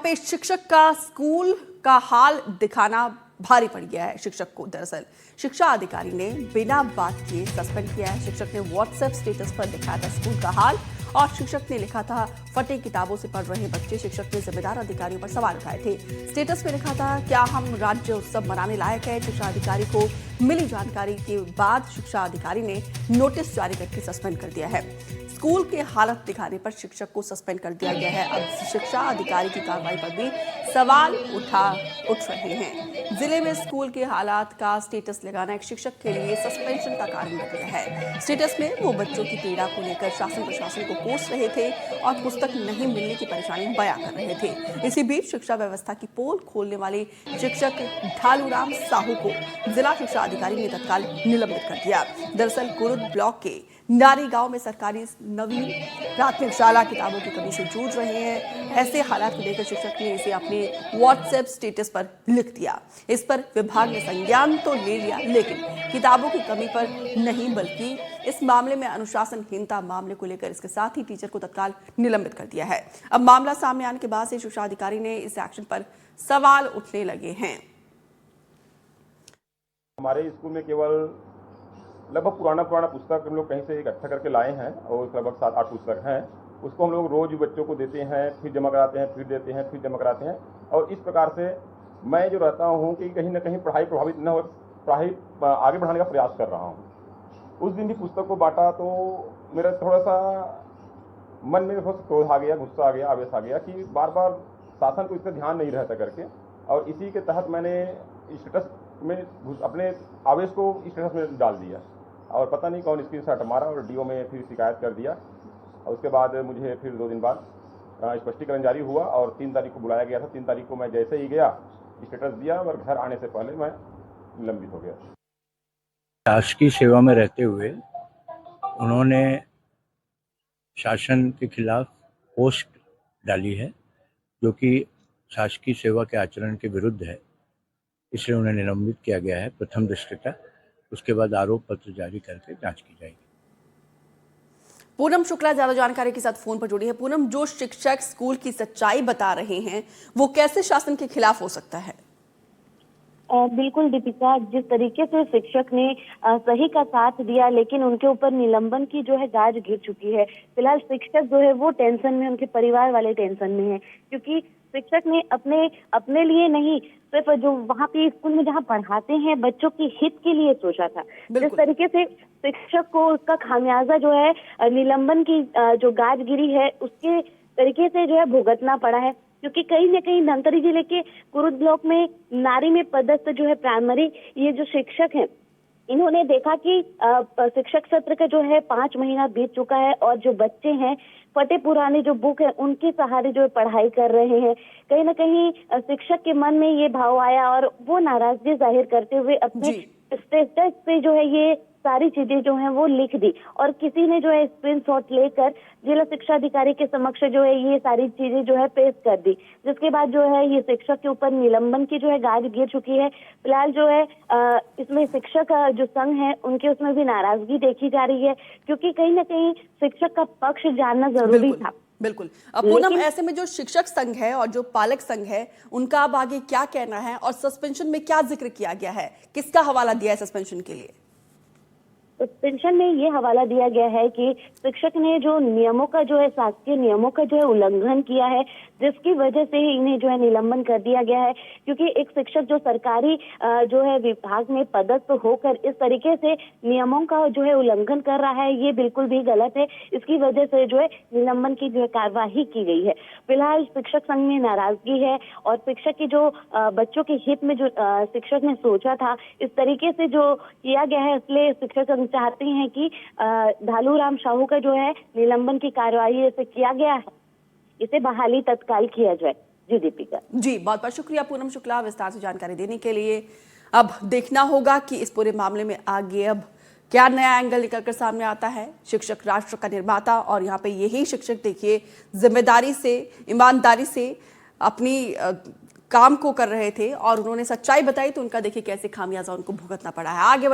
पे शिक्षक का स्कूल का हाल दिखाना भारी पड़ गया है। शिक्षक को दरअसल शिक्षा अधिकारी ने बिना बात किए सस्पेंड किया है। शिक्षक ने व्हाट्सएप स्टेटस पर दिखाया था स्कूल का हाल और शिक्षक ने लिखा था फटे किताबों से पढ़ रहे बच्चे। शिक्षक ने जिम्मेदार अधिकारियों पर सवाल उठाए थे। स्टेटस में लिखा था क्या हम राज्य उत्सव मनाने लायक है। शिक्षा अधिकारी को मिली जानकारी के बाद शिक्षा अधिकारी ने नोटिस जारी करके सस्पेंड कर दिया है। स्कूल के हालत दिखाने पर शिक्षक को सस्पेंड कर दिया गया है। अब शिक्षा अधिकारी की कार्रवाई पर भी सवाल उठ रहे हैं। जिले में स्कूल के हालात का स्टेटस लगाना एक शिक्षक के लिए सस्पेंशन का कारण बन गया है। स्टेटस में वो बच्चों की पीड़ा को लेकर शासन प्रशासन को कोस रहे थे और पुस्तक नहीं मिलने की परेशानी बयां कर रहे थे। इसी बीच शिक्षा व्यवस्था की पोल खोलने वाले शिक्षक ढालूराम साहू को जिला शिक्षा अधिकारी ने तत्काल निलंबित कर दिया। दरअसल कुरुद ब्लॉक के नारी गांव में सरकारी नवीन प्राथमिक शाला किताबों की कमी से जूझ रहे हैं। ऐसे हालात को लेकर शिक्षक ने इसे अपने व्हाट्सएप स्टेटस पर लिख दिया। इस पर विभाग ने संज्ञान तो ले लिया, लेकिन किताबों की कमी पर नहीं, बल्कि इस मामले में अनुशासनहीनता मामले को लेकर इसके साथ ही टीचर को तत्काल निलंबित कर दिया है। अब मामला सामने आने के बाद से शिक्षा अधिकारी ने इस एक्शन पर सवाल उठने लगे हैं। हमारे स्कूल में केवल लगभग पुराना पुस्तक हम लोग कहीं से इकट्ठा करके लाए हैं और लगभग 7-8 पुस्तक हैं। उसको हम लोग रोज बच्चों को देते हैं, फिर जमा कराते हैं, फिर देते हैं, फिर जमा कराते हैं। और इस प्रकार से मैं जो रहता हूँ कि कहीं ना कहीं पढ़ाई प्रभावित न हो, पढ़ाई आगे बढ़ाने का प्रयास कर रहा हूँ। उस दिन भी पुस्तक को बांटा तो मेरा थोड़ा सा मन में थोड़ा सा क्रोध आ गया, गुस्सा आ गया, आवेश आ गया कि बार बार शासन को इस पर ध्यान नहीं रहता करके, और इसी के तहत मैंने स्टेटस में अपने आवेश को स्टेटस में डाल दिया और पता नहीं कौन स्क्रीनशॉट मारा और डीओ में फिर शिकायत कर दिया। और उसके बाद मुझे फिर 2 दिन बाद स्पष्टीकरण जारी हुआ और 3 तारीख को बुलाया गया था। 3 तारीख को मैं जैसे ही गया स्टेटस दिया और घर आने से पहले मैं निलंबित हो गया। शासकीय सेवा में रहते हुए उन्होंने शासन के खिलाफ पोस्ट डाली है जो कि शासकीय सेवा के आचरण के विरुद्ध है, इसलिए उन्हें निलंबित किया गया है प्रथम दृष्टया। उसके बाद आरोप पत्र जारी करके जांच की जाएगी। पूनम शुक्ला ज्यादा जानकारी के साथ फोन पर जुड़ी है। पूनम, जो शिक्षक स्कूल की सच्चाई बता रहे हैं वो कैसे शासन के खिलाफ हो सकता है? बिल्कुल दीपिका, जिस तरीके से शिक्षक ने सही का साथ दिया, लेकिन उनके ऊपर निलंबन की जो है गाज गिर चुकी है। फिलहाल शिक्षक जो है वो टेंशन में, उनके परिवार वाले टेंशन में है, क्योंकि शिक्षक ने अपने लिए नहीं, सिर्फ जो वहाँ पे स्कूल में जहाँ पढ़ाते हैं बच्चों के हित के लिए सोचा था। जिस तरीके से शिक्षक को उसका खामियाजा जो है निलंबन की जो गाज गिरी है उसके तरीके से जो है भुगतना पड़ा है। क्योंकि कहीं न कहीं धमतरी जिले के कुरुद ब्लॉक में नारी में पदस्थ जो है प्राइमरी ये जो शिक्षक हैं, इन्होंने देखा कि शिक्षक सत्र का जो है 5 महीना बीत चुका है और जो बच्चे हैं फटे पुराने जो बुक है उनके सहारे जो पढ़ाई कर रहे हैं। कहीं ना कहीं शिक्षक के मन में ये भाव आया और वो नाराजगी जाहिर करते हुए अपने स्टेटस पे जो है ये सारी चीजें जो हैं वो लिख दी और किसी ने जो है स्क्रीनशॉट लेकर जिला शिक्षा अधिकारी के समक्ष जो है ये सारी चीजें जो है पेश कर दी, जिसके बाद जो है ये शिक्षक के ऊपर निलंबन की जो है गाज गिर चुकी है। फिलहाल जो है इसमें शिक्षक जो संघ है उनके उसमें भी नाराजगी देखी जा रही है, क्योंकि कहीं ना कहीं शिक्षक का पक्ष जानना जरूरी था। बिल्कुल। पूनम, ऐसे में जो शिक्षक संघ है और जो पालक संघ है उनका अब आगे क्या कहना है और सस्पेंशन में क्या जिक्र किया गया है, किसका हवाला दिया है सस्पेंशन के लिए? सस्पेंशन में ये हवाला दिया गया है कि शिक्षक ने जो नियमों का जो है शासकीय नियमों का जो है उल्लंघन किया है, जिसकी वजह से ही इन्हें जो है निलंबन कर दिया गया है। क्योंकि एक शिक्षक जो सरकारी जो है विभाग में पदस्थ होकर इस तरीके से नियमों का जो है उल्लंघन कर रहा है, ये बिल्कुल भी गलत है। इसकी वजह से जो है निलंबन की जो है कार्यवाही की गई है। फिलहाल शिक्षक संघ में नाराजगी है और शिक्षक की जो बच्चों के हित में जो शिक्षक ने सोचा था इस तरीके से जो किया गया है, इसलिए शिक्षक संघ चाहते हैं कि ढालूराम साहू का जो है निलंबन की कार्यवाही ऐसे किया गया है, इसे बहाली तत्काल किया जाए। जी दीपिका। जी, बहुत बहुत शुक्रिया पूनम शुक्ला विस्तार से जानकारी देने के लिए। अब देखना होगा कि इस पूरे मामले में आगे अब क्या नया एंगल निकलकर सामने आता है। शिक्षक राष्ट्र का निर्माता और यहाँ पे यही शिक्षक देखिए जिम्मेदारी से, ईमानदारी से अपनी काम को कर रहे थे और उन्होंने सच्चाई बताई तो उनका देखिए कैसे खामियाजा उनको भुगतना पड़ा है। आगे